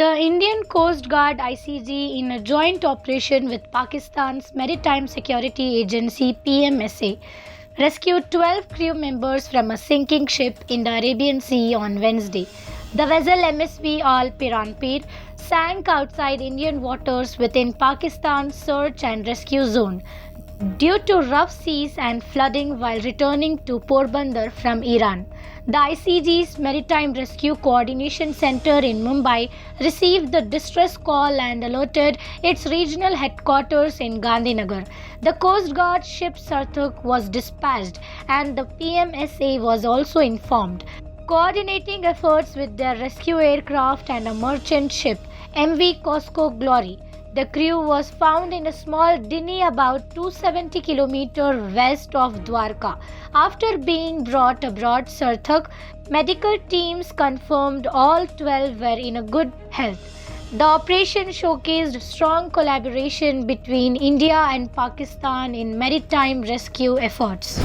The Indian Coast Guard (ICG), in a joint operation with Pakistan's Maritime Security Agency (PMSA), rescued 12 crew members from a sinking ship in the Arabian Sea on Wednesday. The vessel MSV Al Piranpir sank outside Indian waters within Pakistan's search and rescue zone due to rough seas and flooding while returning to Porbandar from Iran. The ICG's Maritime Rescue Coordination Center in Mumbai received the distress call and alerted its regional headquarters in Gandhinagar. The Coast Guard ship Sarthak was dispatched and the PMSA was also informed, coordinating efforts with their rescue aircraft and a merchant ship, MV Cosco Glory. The crew was found in a small dinghy about 270 km west of Dwarka. After being brought aboard Sarthak, medical teams confirmed all 12 were in a good health. The operation showcased strong collaboration between India and Pakistan in maritime rescue efforts.